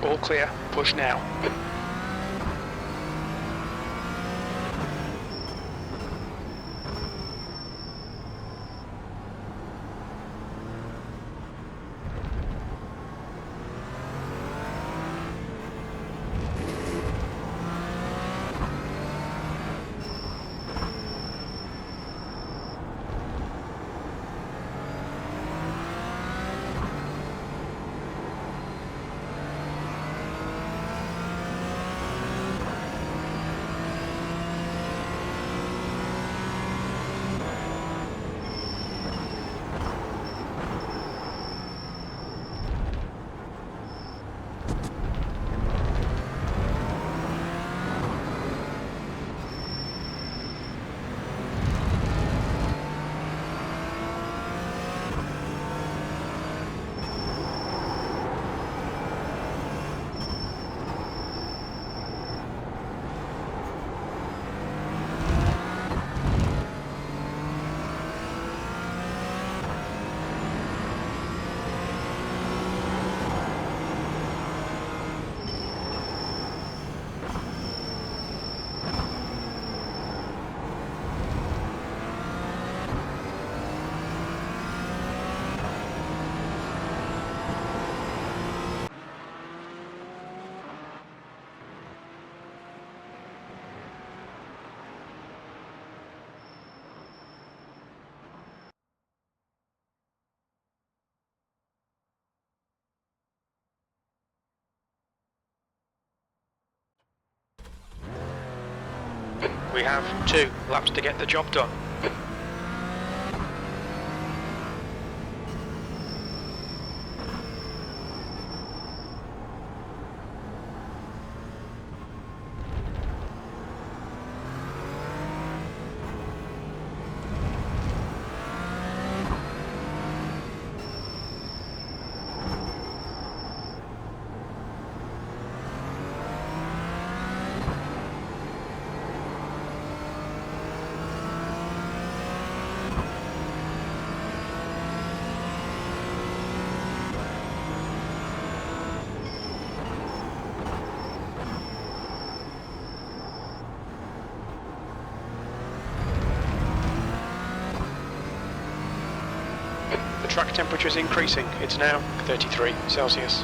All clear. Push now. We have 2 laps to get the job done. The track temperature is increasing. It's now 33 Celsius.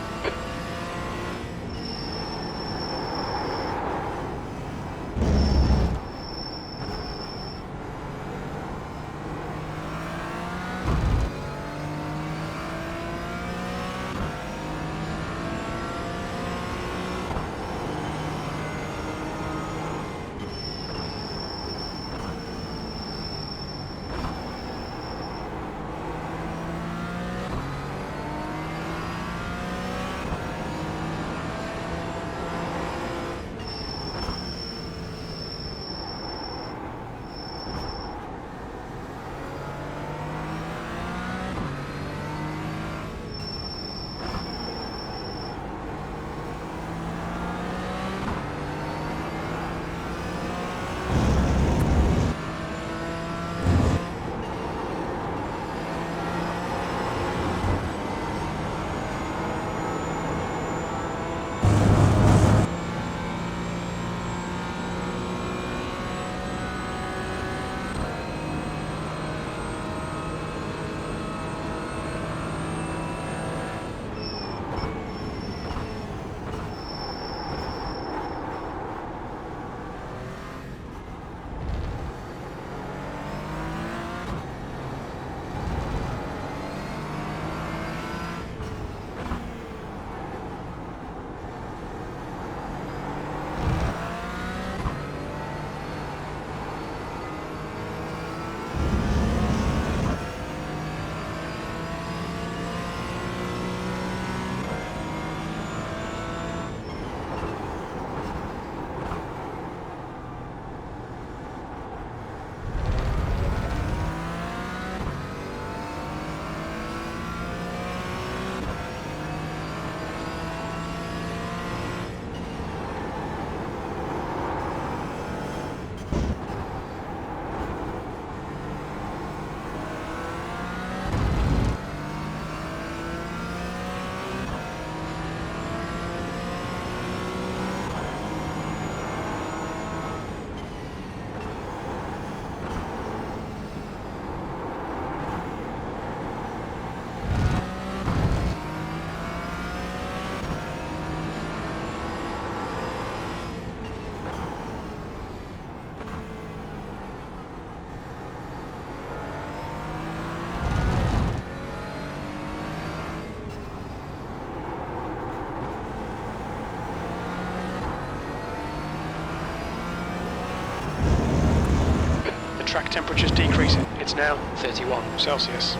temperature's decreasing. It's now 31 Celsius.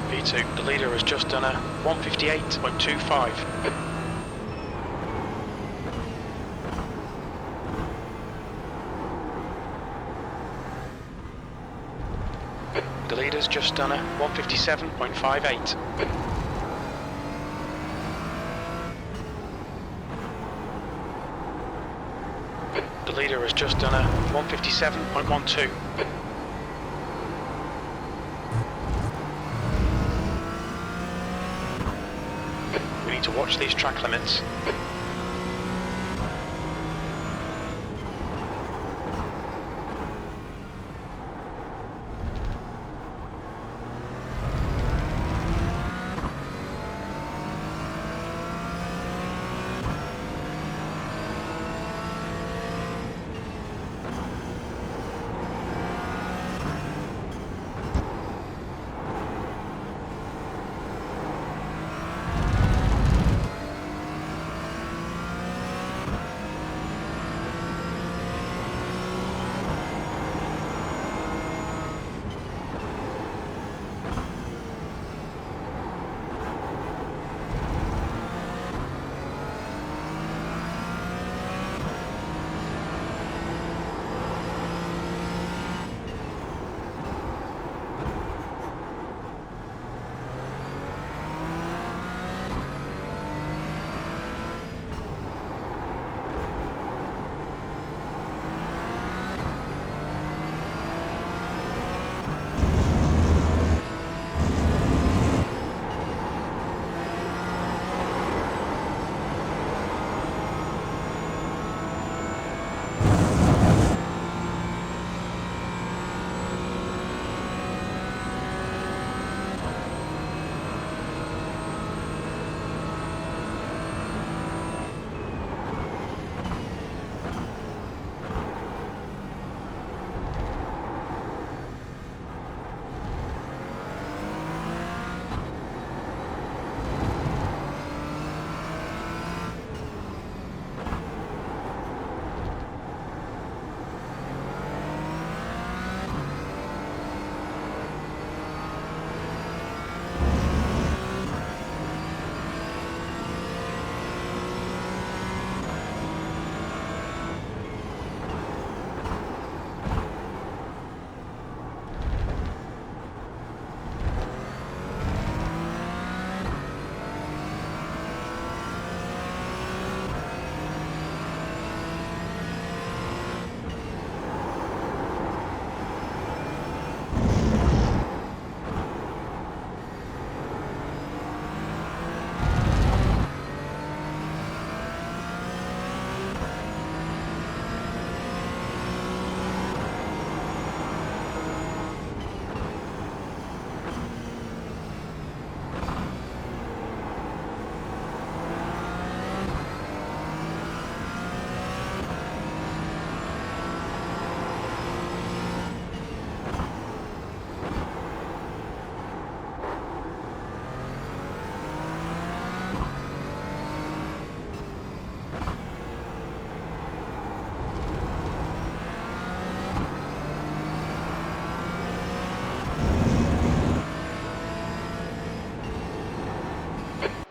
V2, the leader has just done a 158.25. The leader's just done a 157.58. The leader has just done a 157.12. We need to watch these track limits.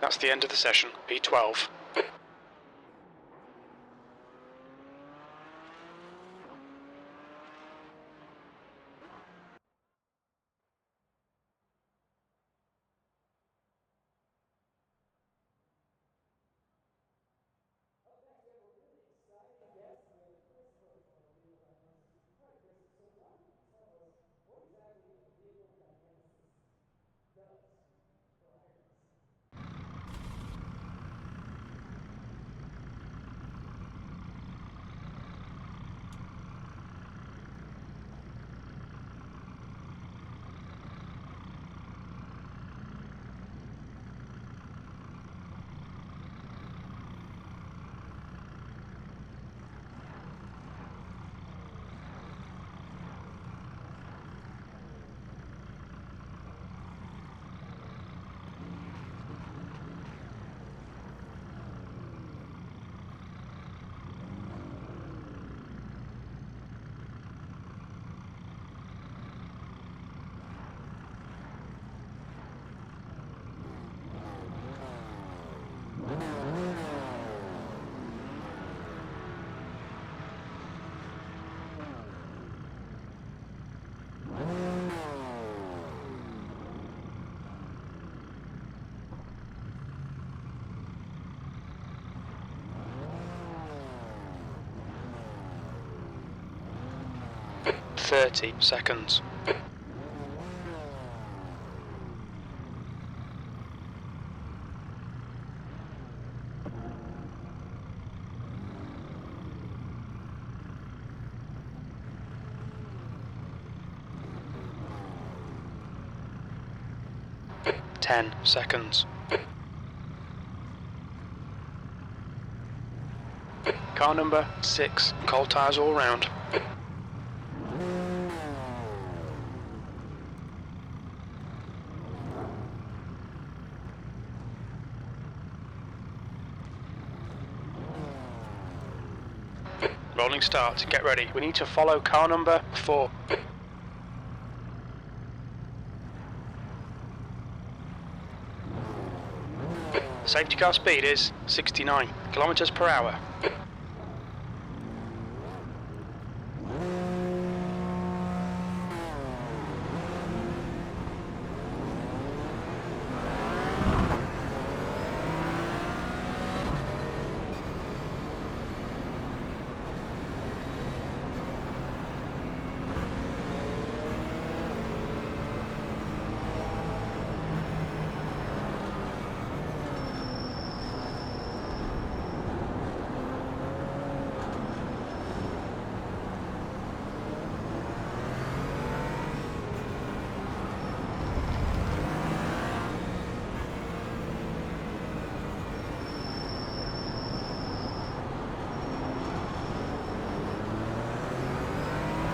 That's the end of the session, V12. 30 seconds. Ten seconds. Car number 6, cold tyres all round. Rolling start, get ready. We need to follow car number 4. Safety car speed is 69 kilometers per hour.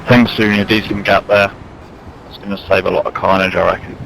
Thanks doing a decent gap there. It's going to save a lot of carnage, I reckon.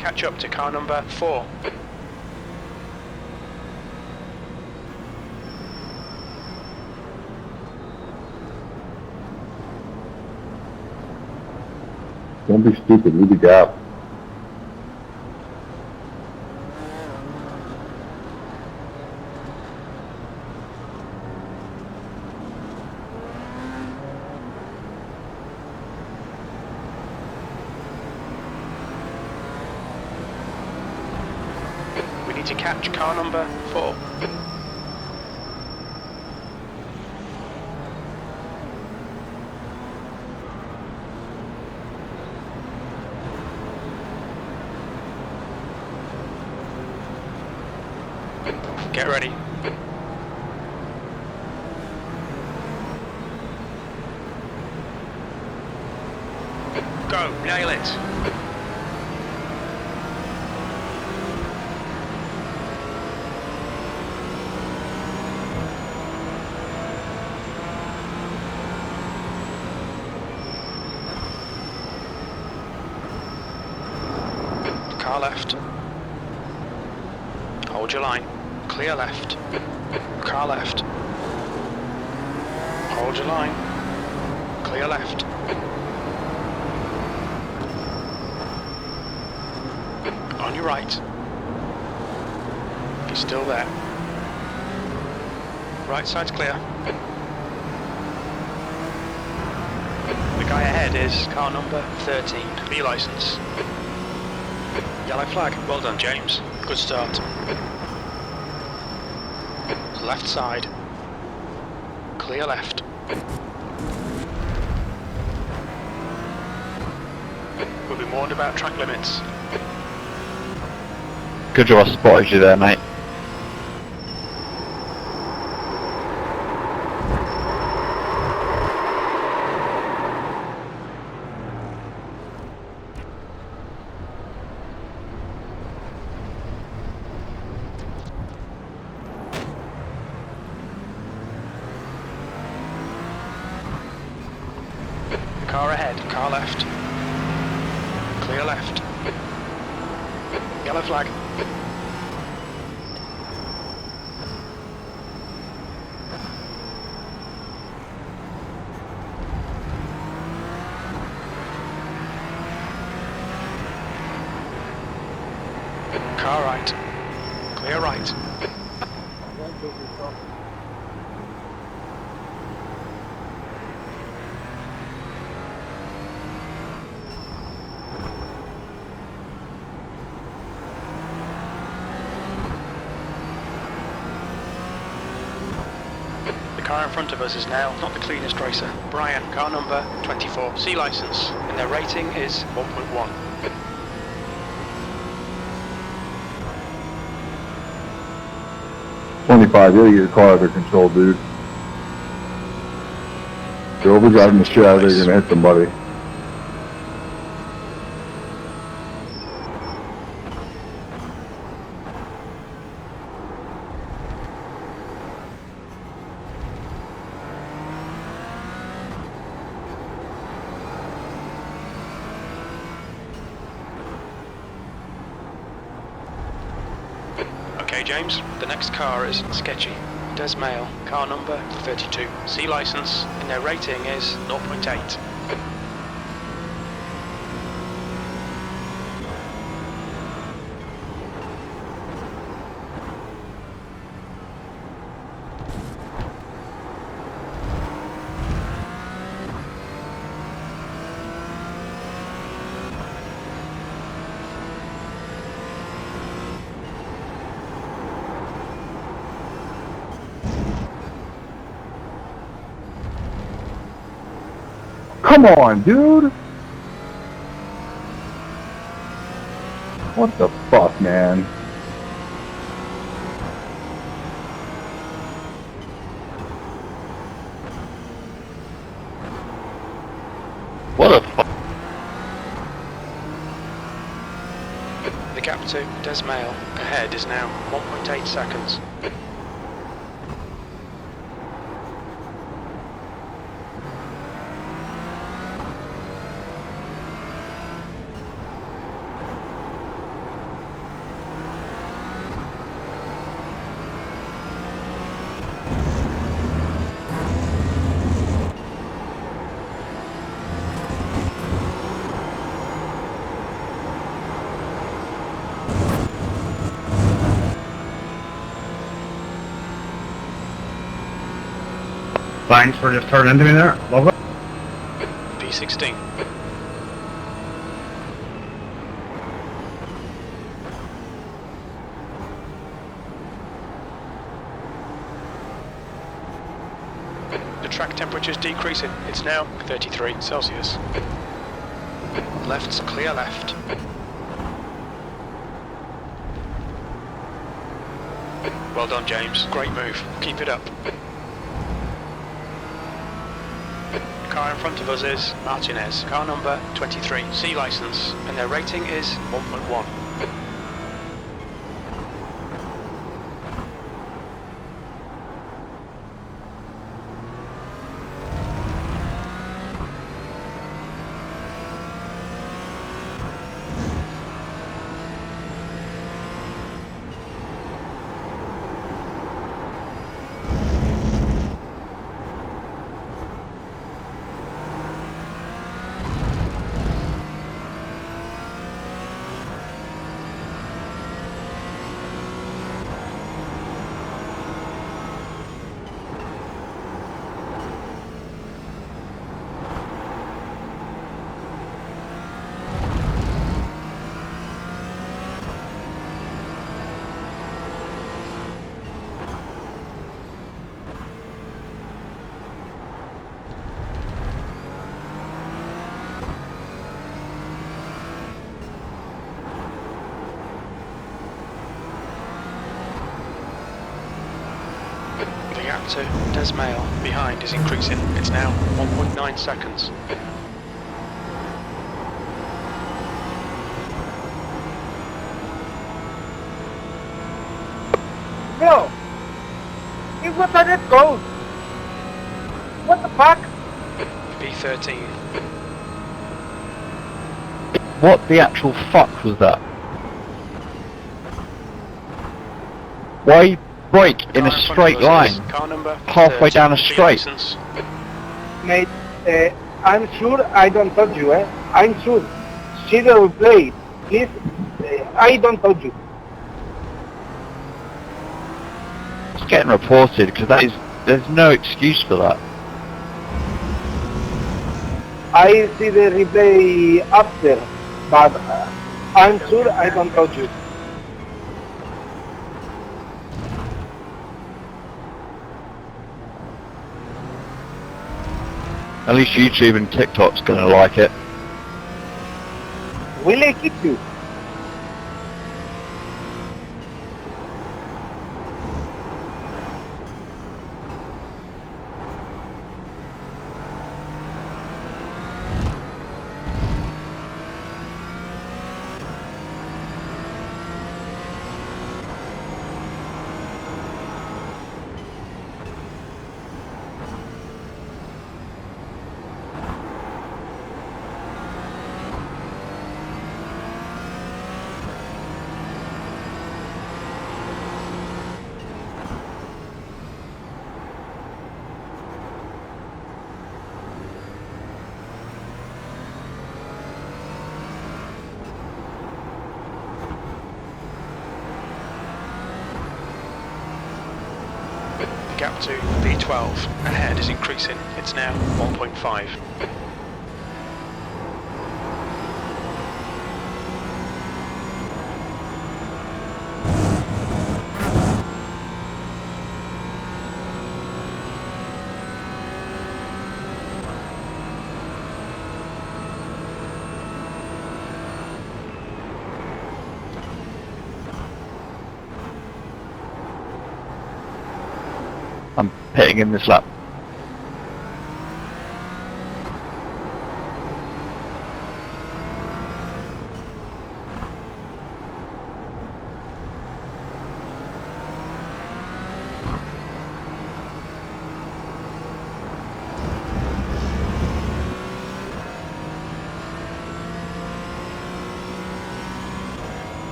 Catch up to car number 4. Don't be stupid, leave the gap. We need to catch car number 4. Get ready. Go, nail it. Car left. Hold your line. Clear left. Car left. Hold your line. Clear left. On your right. You're still there. Right side's clear. Guy ahead is car number 13, B licence. Yellow flag. Well done, James. Good start. Left side. Clear left. We'll be warned about track limits. Good job I spotted you there, mate. Car ahead, car left. Clear left. Yellow flag. Car right. Clear right. The car in front of us is now not the cleanest racer. Brian, car number 24, C licence, and their rating is 1.1. $25, you gotta get your car under control, dude. You're overdriving the shit out of it, you're gonna hit somebody. Okay, James, the next car is sketchy. Desmail, car number 32, C licence, and their rating is 0.8. Come on, dude! What the fuck, man? What a fuck. The gap to Desmail ahead is now 1.8 seconds. Thanks for just turning into me there. Love it. P16. The track temperature's decreasing. It's now 33 Celsius. Left's clear left. Well done, James. Great move. Keep it up. The car in front of us is Martinez, car number 23, C licence, and their rating is 1.1. gap to Desmail behind is increasing. It's now 1.9 seconds. Bro, it was a red code. What the fuck? V13. What the actual fuck was that? Why brake in a Car in front of straight us line? is Car number Halfway 30, down a C straight. license. Mate, I'm sure I don't told you, eh? I'm sure. See the replay. Please, I don't told you. It's getting reported because there's no excuse for that. I see the replay after, but I'm sure I don't told you. At least YouTube and TikTok's gonna like it. Will I keep you? Gap to V12 ahead is increasing. It's now 1.5. I'm pitting in this lap.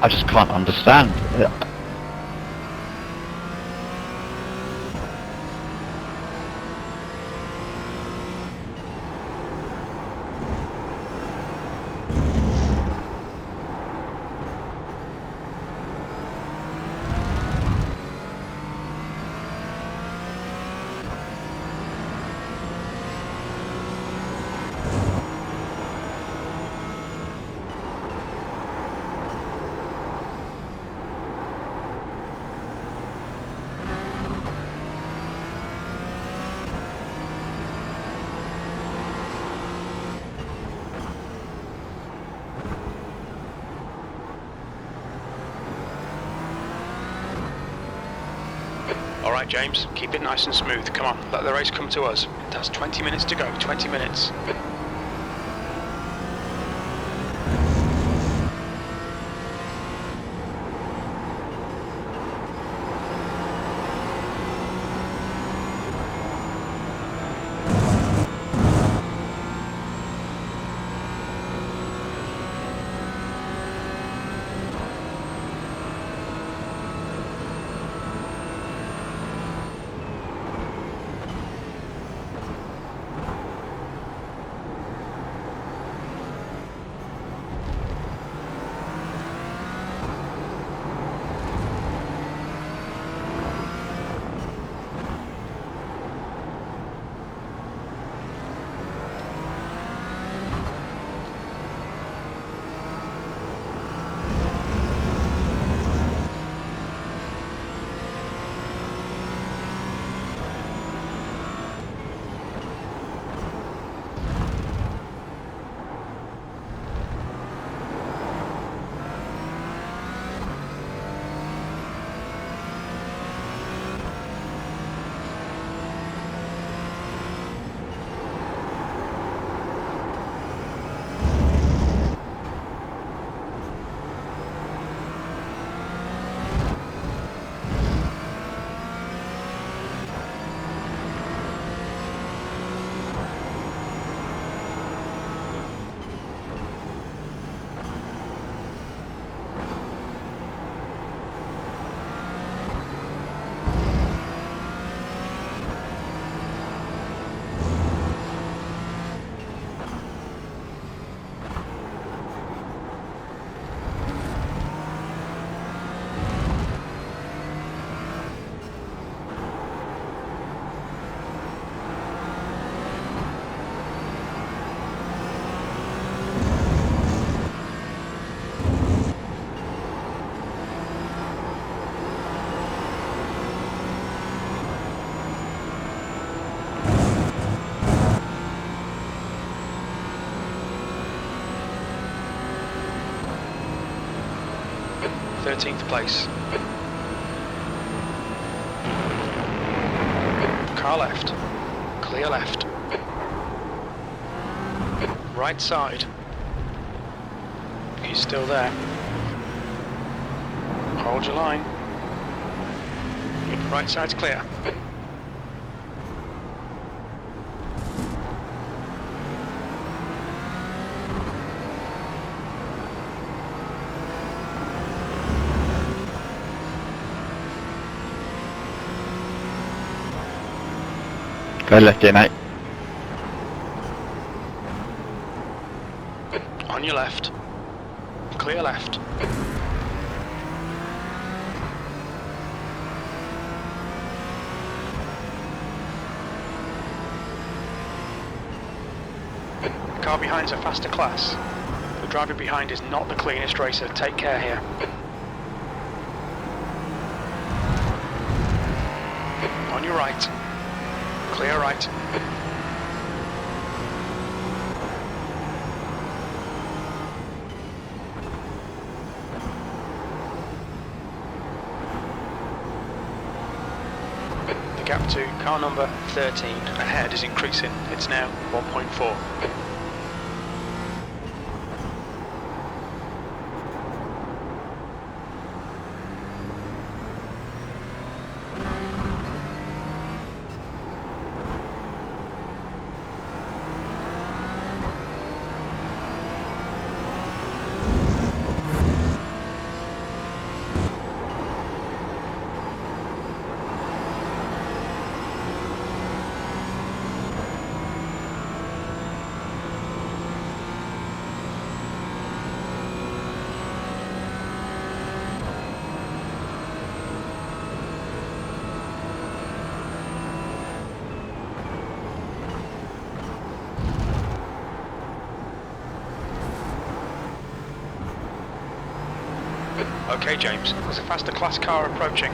I just can't understand. Alright James, keep it nice and smooth. Come on, let the race come to us. That's 20 minutes to go, 20 minutes. 13th place. Car left. Clear left. Right side. He's still there. Hold your line. Right side's clear. Go left in 8. On your left. Clear left. The car behind's a faster class. The driver behind is not the cleanest racer. Take care here. On your right. Clear right. The gap to car number 13 ahead is increasing. It's now 1.4. Okay, James, there's a faster class car approaching.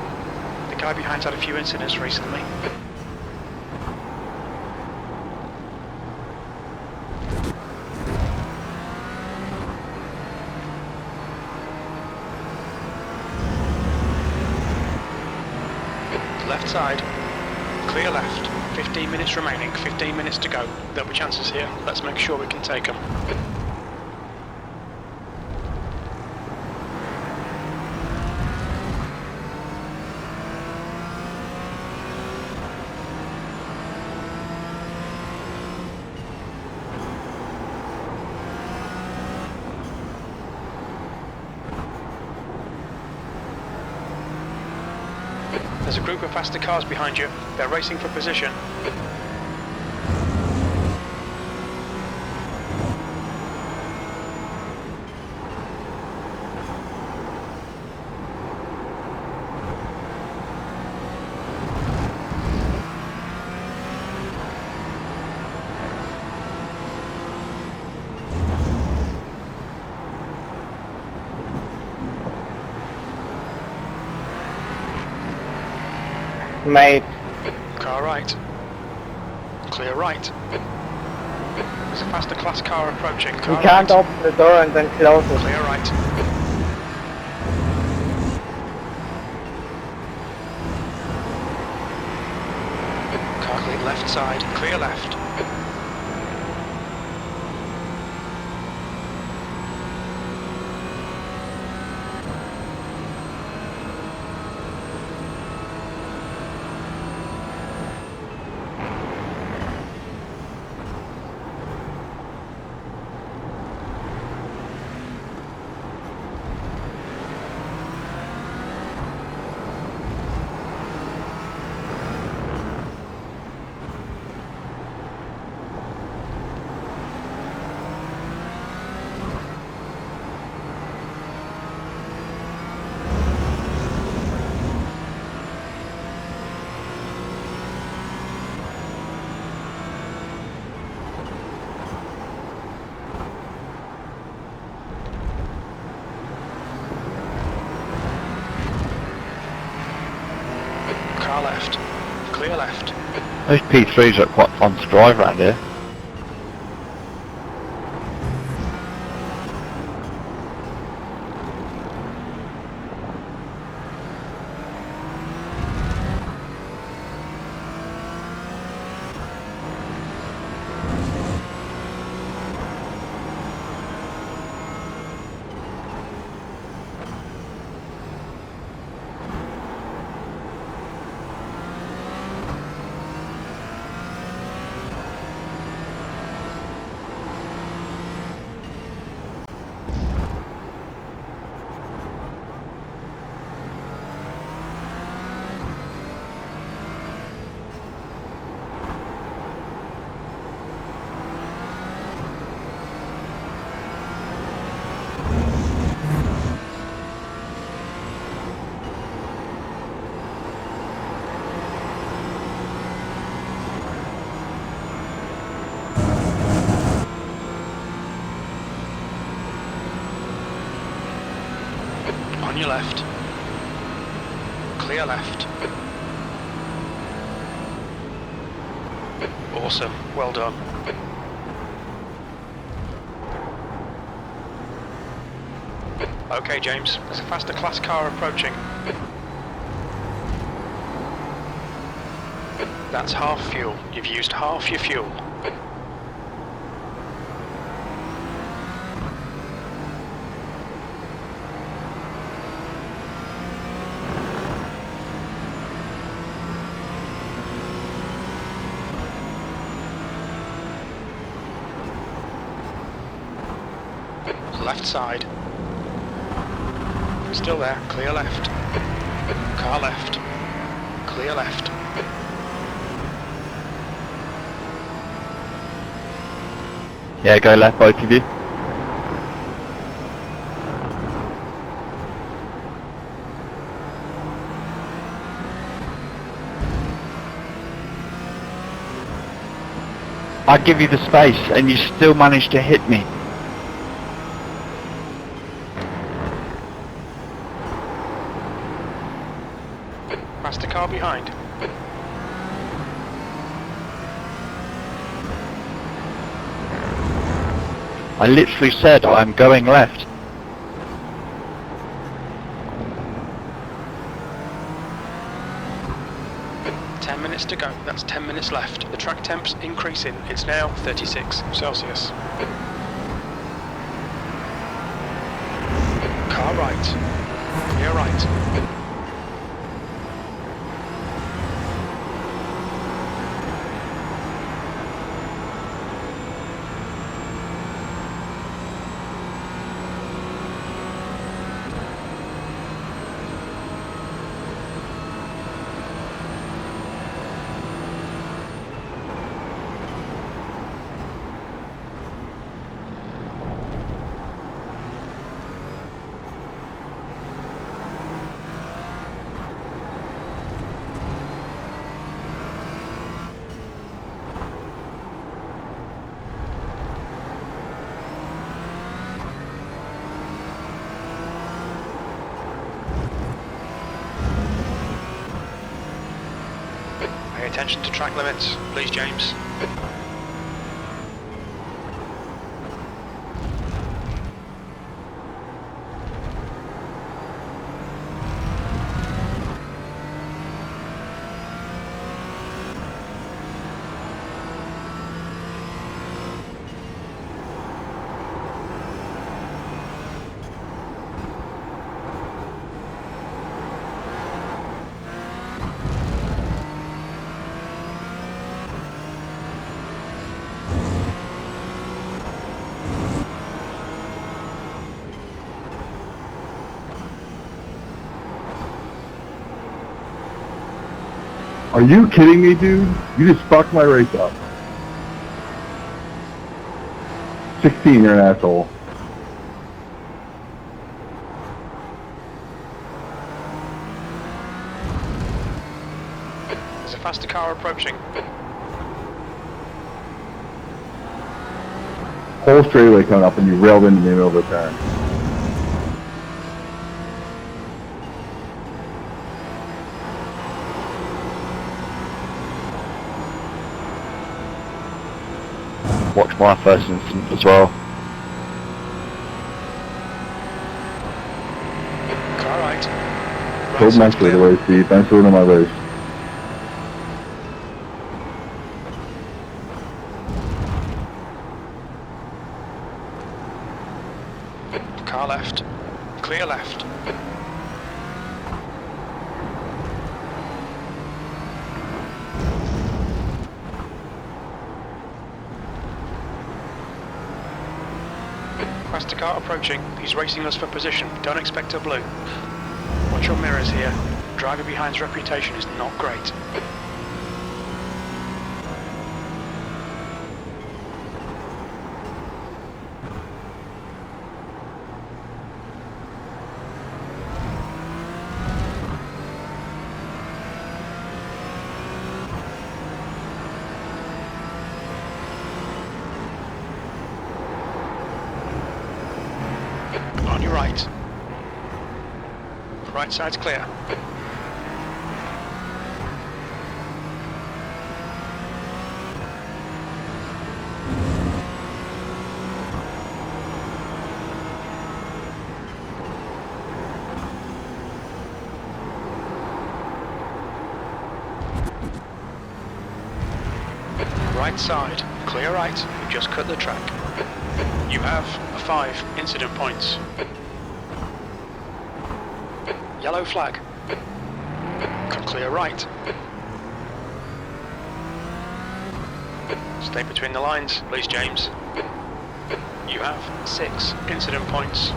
The guy behind's had a few incidents recently. Left side, clear left, 15 minutes remaining, 15 minutes to go. There'll be chances here, let's make sure we can take them. There's a group of faster cars behind you. They're racing for position. Mate, Car right. Clear right. There's a faster class car approaching. you Car can't right. open the door and then close it. Clear right. Car clear left side. Clear left. Car left. Clear left. Those P3s are quite fun to drive around here. On your left. Clear left. Awesome. Well done. Okay, James. There's a faster class car approaching. That's half fuel. You've used half your fuel. Left side. Still there. Clear left. Car left. Clear left. Yeah, go left, both of you. I give you the space and you still manage to hit me. Past the car behind. I literally said I'm going left. Minutes to go. That's 10 minutes left. The track temp's increasing. It's now 36 Celsius. Car right. Clear right. Pay attention to track limits, please, James. Are you kidding me, dude? You just fucked my race up. 16, you're an asshole. There's a faster car approaching. Whole straightaway coming up and you railed into the middle of the turn. Watch my first instant as well. Car right. Hold my straightaway, Steve. Thanks for winning my race. Car left. Clear left. Faster car approaching. He's racing us for position. Don't expect a blue. Watch your mirrors here. Driver behind's reputation is not great. On your right. Right side's clear. Right side, clear right, you just cut the track. You have 5 incident points. Yellow flag. Clear right. Stay between the lines, please, James. You have 6 incident points.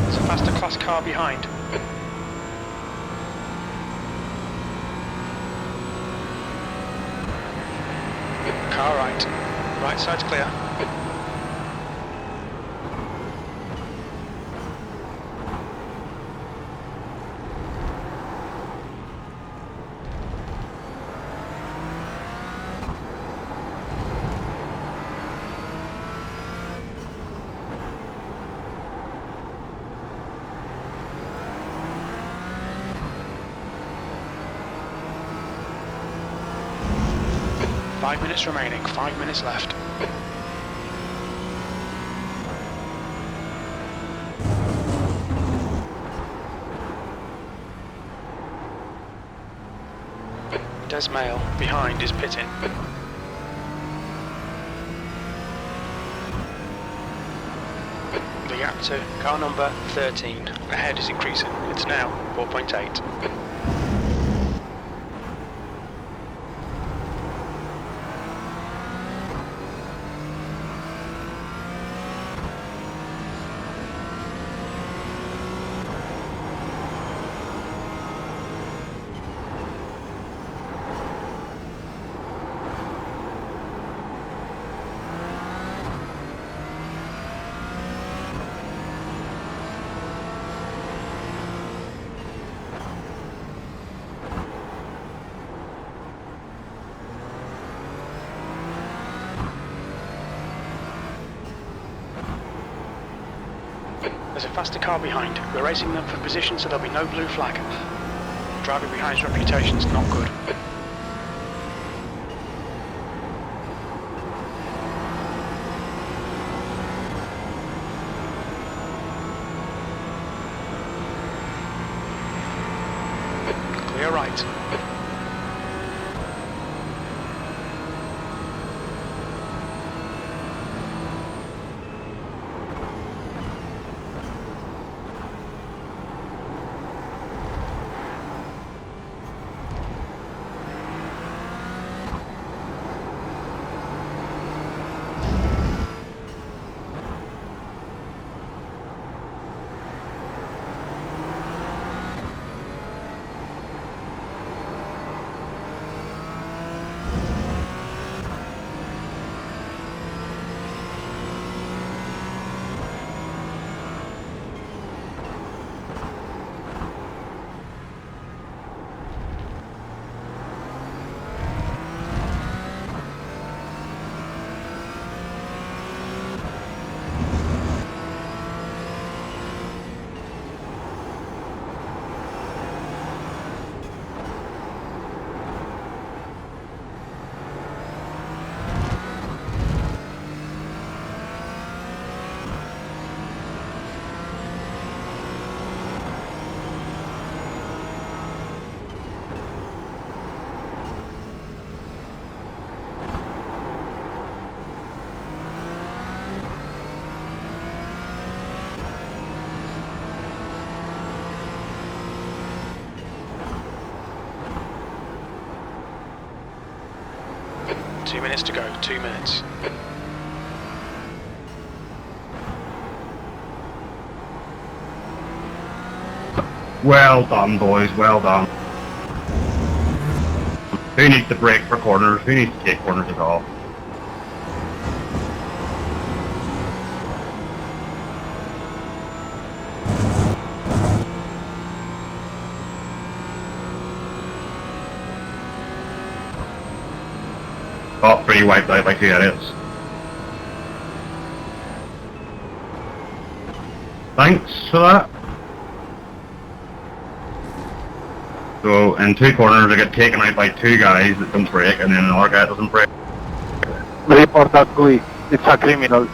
There's a faster class car behind. Car right. Right side's clear. Five minutes remaining, 5 minutes left. Desmail, behind, is pitting. The gap to car number 13. Ahead is increasing. It's now 4.8. There's a faster car behind. We're racing them for position so there'll be no blue flag. Driving behind's reputation's not good. Clear right. Two minutes to go, 2 minutes. Well done, boys, well done. Who needs to brake for corners? Who needs to take corners at all? Top 3 wiped out by 2 idiots. Thanks for that. So in 2 corners I get taken out by 2 guys that don't brake, and then another guy that doesn't brake. Report that quick. It's a criminal.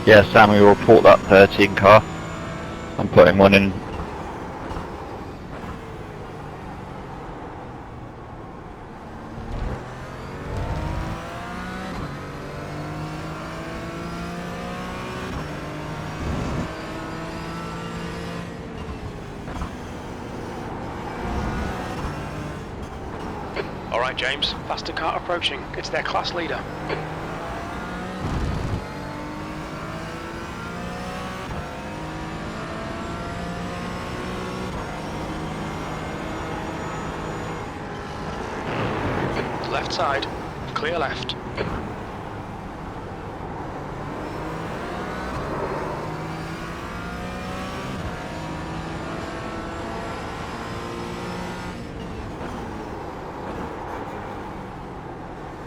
Yeah, Sam, we will report that 13 car. I'm putting one in. Alright, James. Faster car approaching. It's their class leader. Left side. Clear left.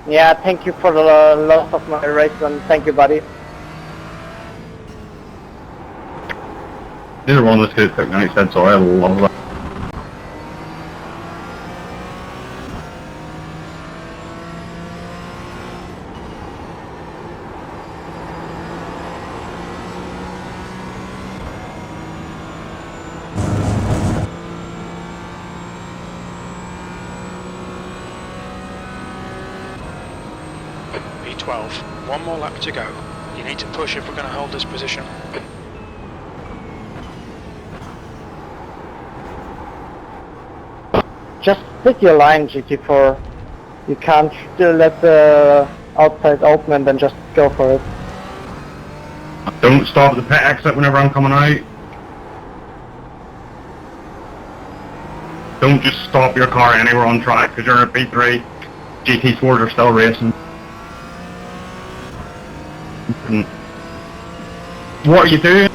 Yeah, thank you for the loss of my race, and thank you, buddy. Neither one of us could have took me out, said sorry, I love that. B12. One more lap to go. You need to push if we're going to hold this position. Just stick your line, GT4. You can't let the outside open and then just go for it. Don't stop at the pit exit whenever I'm coming out. Don't just stop your car anywhere on track because you're in a B3. GT4s are still racing. What are you doing?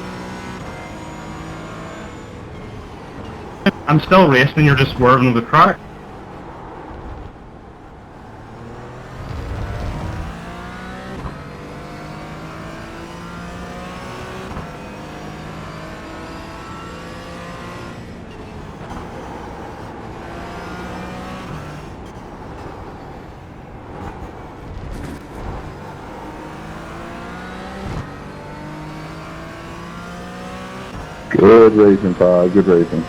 I'm still racing, you're just swerving the track. Good racing, Todd. Good racing.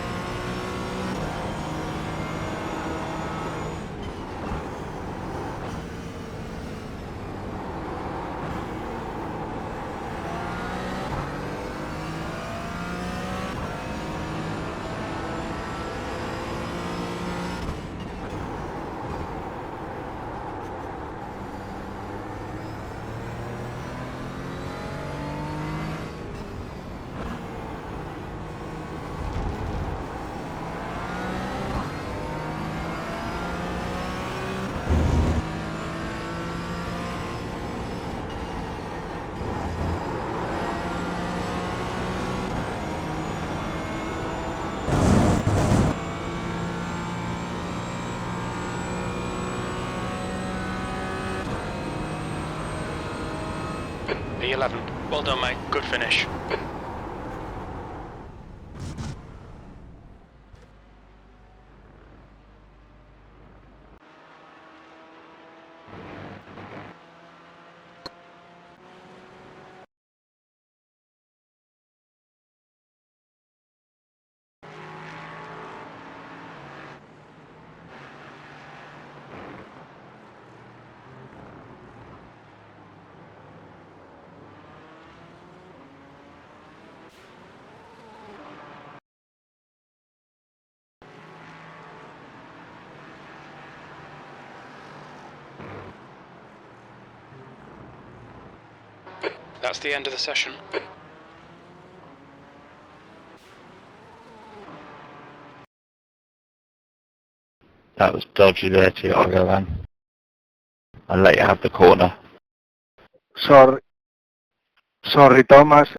B11. Well done, mate. Good finish. That's the end of the session. That was dodgy there, Tiago, man. I'll let you have the corner. Sorry, Thomas.